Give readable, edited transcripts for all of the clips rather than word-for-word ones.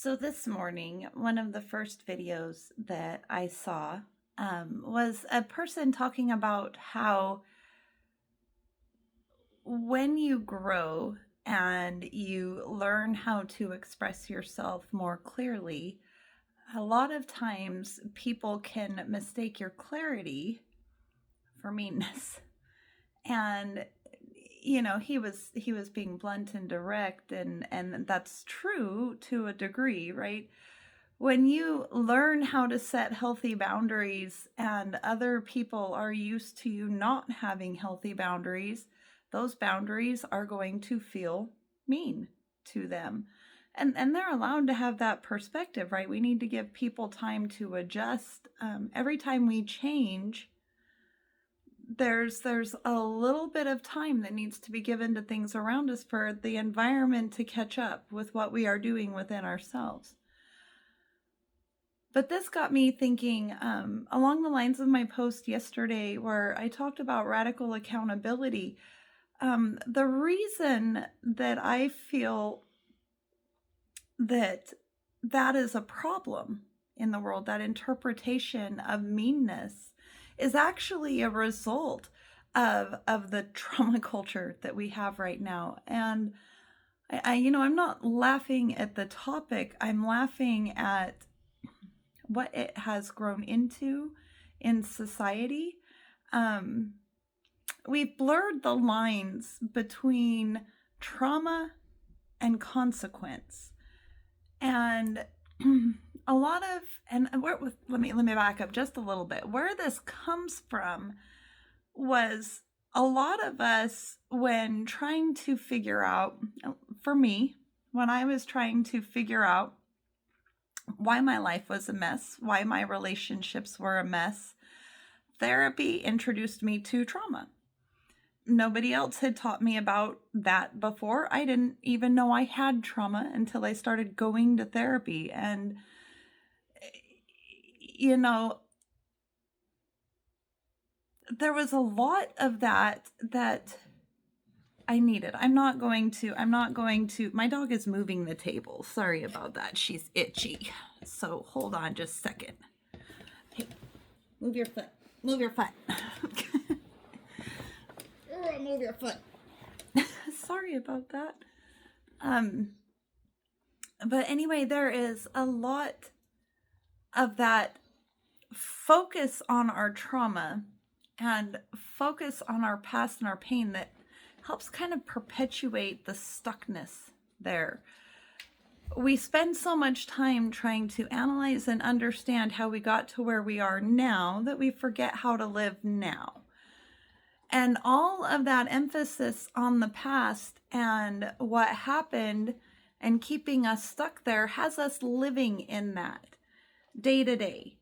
So this morning, one of the first videos that I saw was a person talking about how when you grow and you learn how to express yourself more clearly, a lot of times people can mistake your clarity for meanness. And he was being blunt and direct, and that's true to a degree, right? When you learn how to set healthy boundaries and other people are used to you not having healthy boundaries, those boundaries are going to feel mean to them. And they're allowed to have that perspective, right? We need to give people time to adjust. Every time we change, there's a little bit of time that needs to be given to things around us for the environment to catch up with what we are doing within ourselves. But this got me thinking along the lines of my post yesterday where I talked about radical accountability. The reason that I feel that that is a problem in the world, that interpretation of meanness, is actually a result of the trauma culture that we have right now. And I'm not laughing at the topic. I'm laughing at what it has grown into in society. We've blurred the lines between trauma and consequence. And a lot of, let me back up just a little bit. Where this comes from was a lot of us, when trying to figure out, for me, when I was trying to figure out why my life was a mess, why my relationships were a mess, therapy introduced me to trauma. Nobody else had taught me about that before. I didn't even know I had trauma until I started going to therapy. And, there was a lot of that I needed. I'm not going to, my dog is moving the table. Sorry about that. She's itchy. So hold on just a second. Hey, move your foot. Move your foot. Move your foot. Sorry about that. But anyway, there is a lot of that focus on our trauma and focus on our past and our pain that helps kind of perpetuate the stuckness there. We spend so much time trying to analyze and understand how we got to where we are now that we forget how to live now. And all of that emphasis on the past and what happened and keeping us stuck there has us living in that day to day.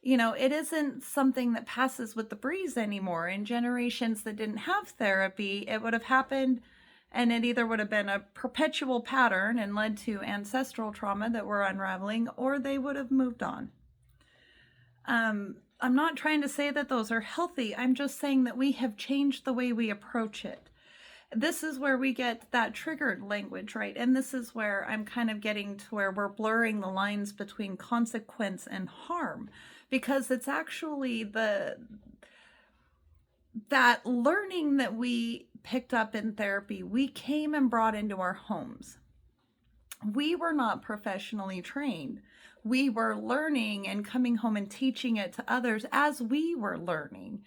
It isn't something that passes with the breeze anymore. In generations that didn't have therapy, it would have happened, and it either would have been a perpetual pattern and led to ancestral trauma that we're unraveling, or they would have moved on. I'm not trying to say that those are healthy. I'm just saying that we have changed the way we approach it. This is where we get that triggered language, right? And this is where I'm kind of getting to where we're blurring the lines between consequence and harm, because it's actually that learning that we picked up in therapy, we came and brought into our homes. We were not professionally trained. We were learning and coming home and teaching it to others as we were learning.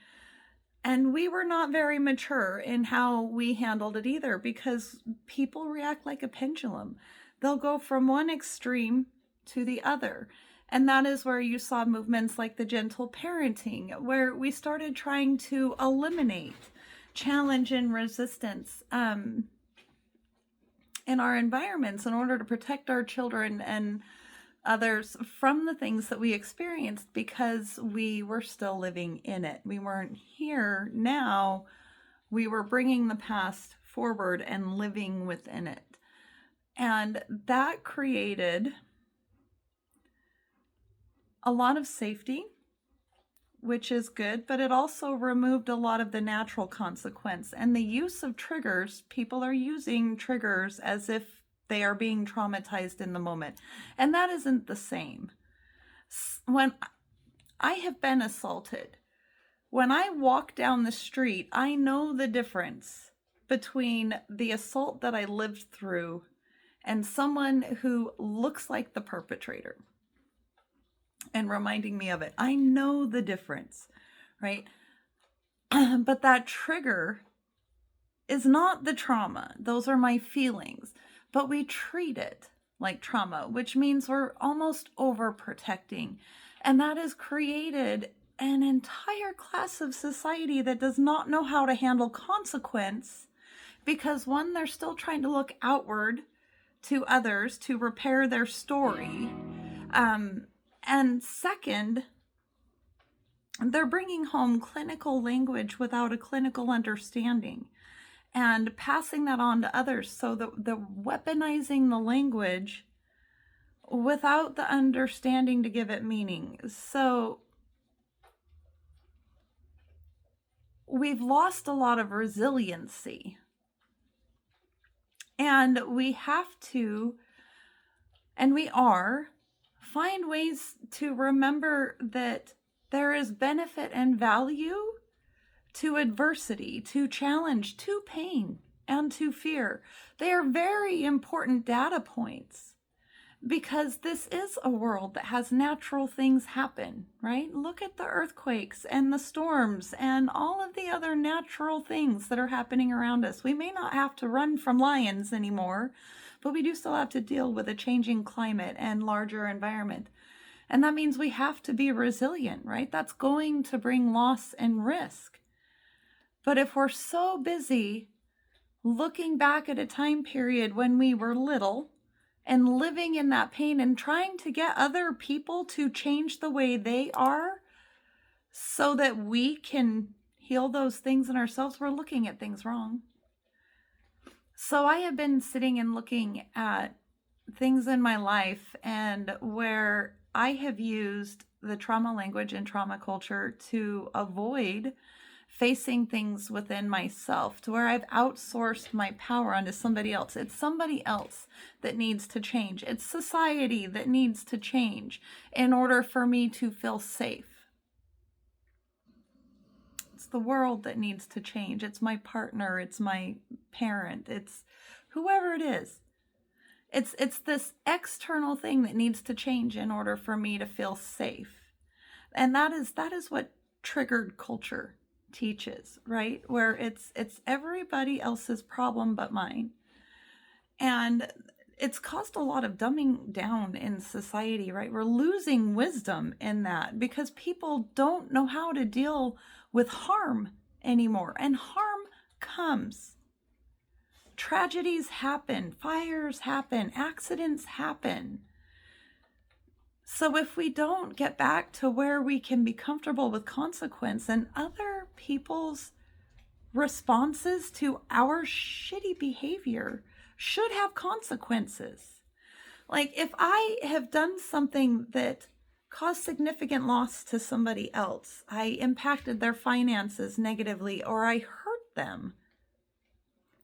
And we were not very mature in how we handled it either, because people react like a pendulum. They'll go from one extreme to the other. And that is where you saw movements like the gentle parenting, where we started trying to eliminate challenge and resistance in our environments in order to protect our children and others from the things that we experienced, because we were still living in it. We weren't here now. We were bringing the past forward and living within it. And that created a lot of safety, which is good, but it also removed a lot of the natural consequence and the use of triggers. People are using triggers as if They are being traumatized in the moment. And that isn't the same. When I have been assaulted, when I walk down the street, I know the difference between the assault that I lived through and someone who looks like the perpetrator and reminding me of it. I know the difference, right? But that trigger is not the trauma. Those are my feelings. But we treat it like trauma, which means we're almost overprotecting. And that has created an entire class of society that does not know how to handle consequence because, one, they're still trying to look outward to others to repair their story. And second, they're bringing home clinical language without a clinical understanding and passing that on to others. So the weaponizing the language without the understanding to give it meaning. So we've lost a lot of resiliency. And we have to, and we are, find ways to remember that there is benefit and value to adversity, to challenge, to pain, and to fear. They are very important data points because this is a world that has natural things happen, right? Look at the earthquakes and the storms and all of the other natural things that are happening around us. We may not have to run from lions anymore, but we do still have to deal with a changing climate and larger environment. And that means we have to be resilient, right? That's going to bring loss and risk. But if we're so busy looking back at a time period when we were little and living in that pain and trying to get other people to change the way they are so that we can heal those things in ourselves, we're looking at things wrong. So I have been sitting and looking at things in my life and where I have used the trauma language and trauma culture to avoid facing things within myself, to where I've outsourced my power onto somebody else. It's somebody else that needs to change. It's society that needs to change in order for me to feel safe. It's the world that needs to change. It's my partner. It's my parent. It's whoever it is. It's this external thing that needs to change in order for me to feel safe. And that is what triggered culture teaches, right? Where it's everybody else's problem but mine. And it's caused a lot of dumbing down in society, right? We're losing wisdom in that because people don't know how to deal with harm anymore. And harm comes. Tragedies happen, fires happen, accidents happen. So if we don't get back to where we can be comfortable with consequence and other people's responses to our shitty behavior should have consequences. Like if I have done something that caused significant loss to somebody else, I impacted their finances negatively, or I hurt them,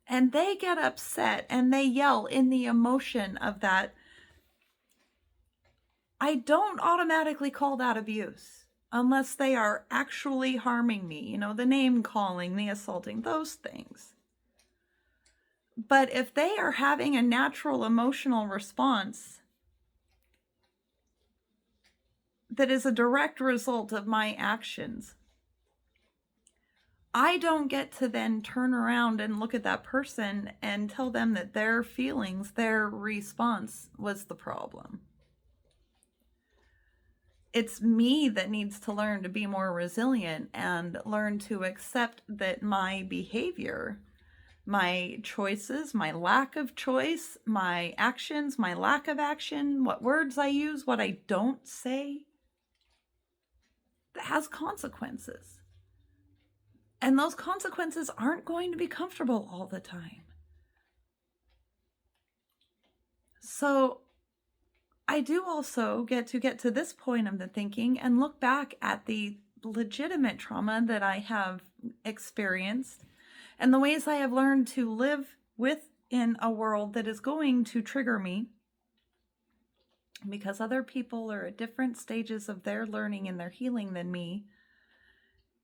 and they get upset and they yell in the emotion of that, I don't automatically call that abuse unless they are actually harming me, the name calling, the assaulting, those things. But if they are having a natural emotional response that is a direct result of my actions, I don't get to then turn around and look at that person and tell them that their feelings, their response was the problem. It's me that needs to learn to be more resilient and learn to accept that my behavior, my choices, my lack of choice, my actions, my lack of action, what words I use, what I don't say, that has consequences. And those consequences aren't going to be comfortable all the time. So I do also get to this point of the thinking and look back at the legitimate trauma that I have experienced and the ways I have learned to live with in a world that is going to trigger me because other people are at different stages of their learning and their healing than me.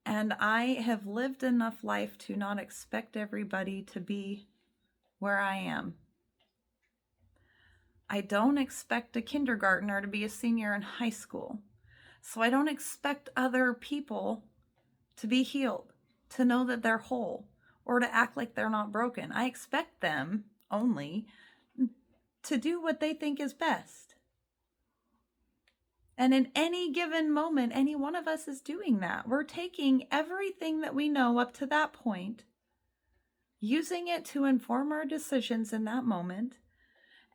And I have lived enough life to not expect everybody to be where I am. I don't expect a kindergartner to be a senior in high school. So I don't expect other people to be healed, to know that they're whole, or to act like they're not broken. I expect them only to do what they think is best. And in any given moment, any one of us is doing that. We're taking everything that we know up to that point, using it to inform our decisions in that moment.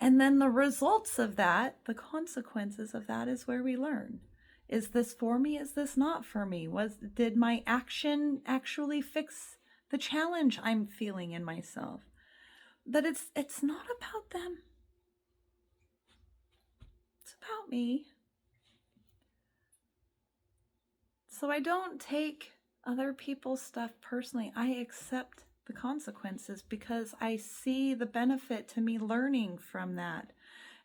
And then the results of that, the consequences of that, is where we learn. Is this for me? Is this not for me? Did my action actually fix the challenge I'm feeling in myself? That it's not about them. It's about me. So I don't take other people's stuff personally. I accept the consequences because I see the benefit to me learning from that.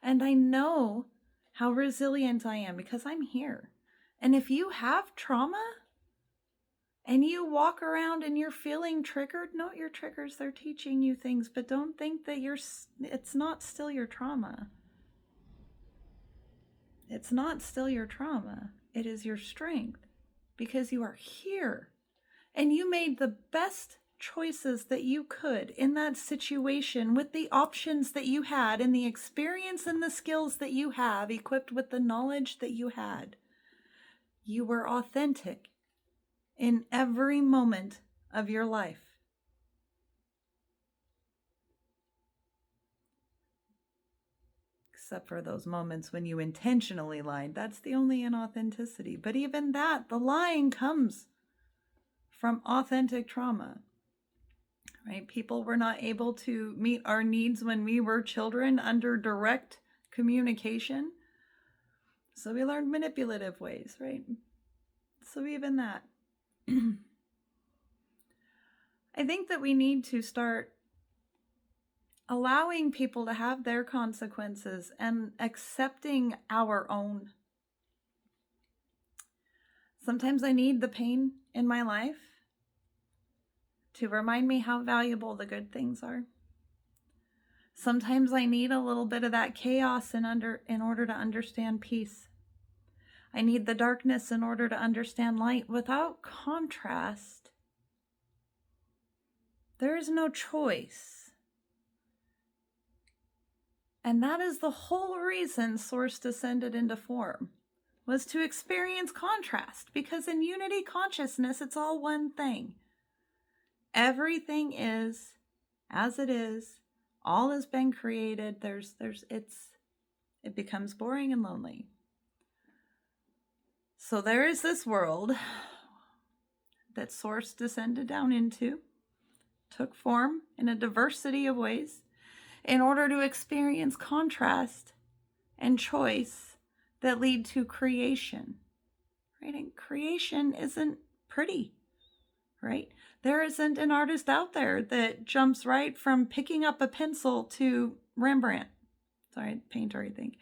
And I know how resilient I am because I'm here. And if you have trauma and you walk around and you're feeling triggered, note your triggers. They're teaching you things, but don't think that it's not still your trauma. It's not still your trauma. It is your strength because you are here and you made the best choices that you could in that situation with the options that you had and the experience and the skills that you have equipped with the knowledge that you had. You were authentic in every moment of your life. Except for those moments when you intentionally lied. That's the only inauthenticity. But even that, the lying comes from authentic trauma. Right? People were not able to meet our needs when we were children under direct communication. So we learned manipulative ways, right? So even that. I think that we need to start allowing people to have their consequences and accepting our own. Sometimes I need the pain in my life to remind me how valuable the good things are. Sometimes I need a little bit of that chaos in order to understand peace. I need the darkness in order to understand light. Without contrast, there is no choice. And that is the whole reason Source descended into form, was to experience contrast, because in unity consciousness, it's all one thing. Everything is as it is. All has been created. It becomes boring and lonely. So there is this world that Source descended down into, took form in a diversity of ways, in order to experience contrast and choice that lead to creation, right? And creation isn't pretty, right? There isn't an artist out there that jumps right from picking up a pencil to Rembrandt. Sorry, painter, I think.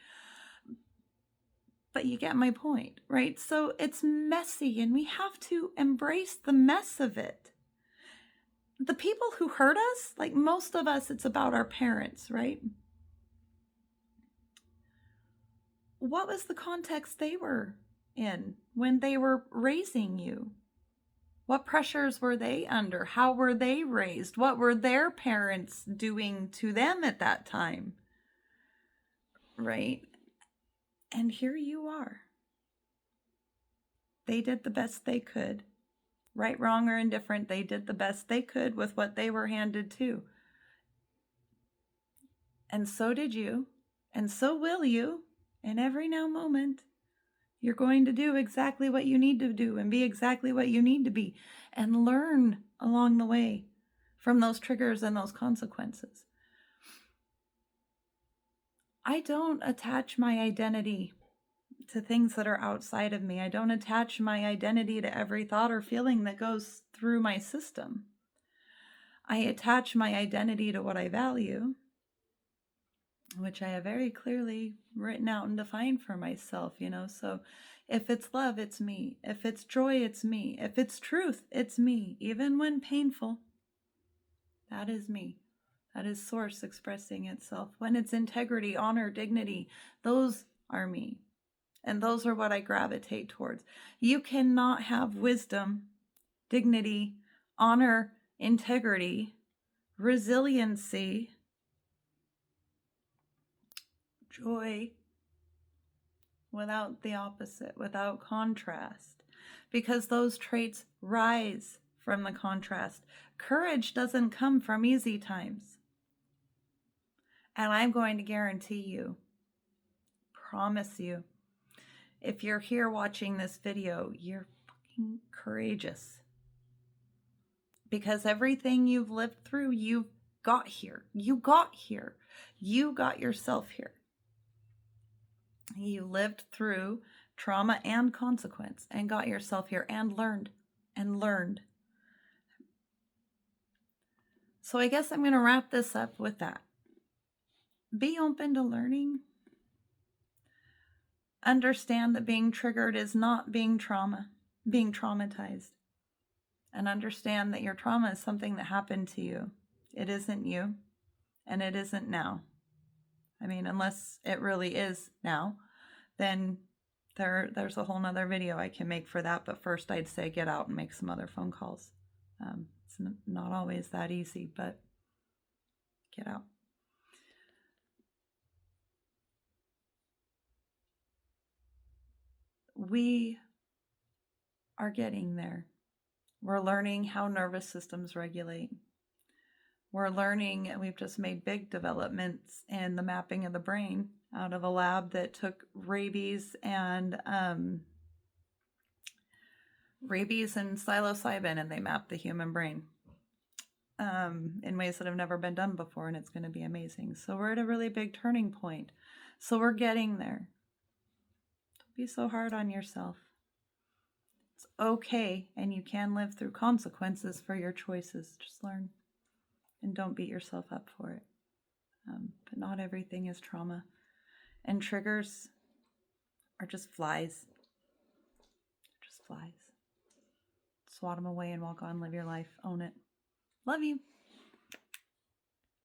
But you get my point, right? So it's messy and we have to embrace the mess of it. The people who hurt us, like most of us, it's about our parents, right? What was the context they were in when they were raising you? What pressures were they under? How were they raised? What were their parents doing to them at that time? Right? And here you are. They did the best they could. Right, wrong, or indifferent, they did the best they could with what they were handed to. And so did you, and so will you, in every now moment. You're going to do exactly what you need to do and be exactly what you need to be and learn along the way from those triggers and those consequences. I don't attach my identity to things that are outside of me. I don't attach my identity to every thought or feeling that goes through my system. I attach my identity to what I value, which I have very clearly written out and defined for myself, So if it's love, it's me. If it's joy, it's me. If it's truth, it's me. Even when painful, that is me. That is source expressing itself. When it's integrity, honor, dignity, those are me. And those are what I gravitate towards. You cannot have wisdom, dignity, honor, integrity, resiliency, joy, without the opposite, without contrast, because those traits rise from the contrast. Courage doesn't come from easy times. And I'm going to guarantee you, promise you, if you're here watching this video, you're fucking courageous. Because everything you've lived through, you've got here. You got here. You got yourself here. You lived through trauma and consequence and got yourself here and learned and learned. So I guess I'm going to wrap this up with that. Be open to learning. Understand that being triggered is not being traumatized. And understand that your trauma is something that happened to you. It isn't you, and it isn't now. I mean, unless it really is now, then there's a whole nother video I can make for that. But first, I'd say get out and make some other phone calls. It's not always that easy, but get out. We are getting there. We're learning how nervous systems regulate. We're learning, and we've just made big developments in the mapping of the brain out of a lab that took rabies and psilocybin, and they mapped the human brain in ways that have never been done before, and it's going to be amazing. So we're at a really big turning point. So we're getting there. Don't be so hard on yourself. It's okay, and you can live through consequences for your choices. Just learn, and don't beat yourself up for it. But not everything is trauma. And triggers are just flies. They're just flies. Swat them away and walk on, live your life. Own it. Love you.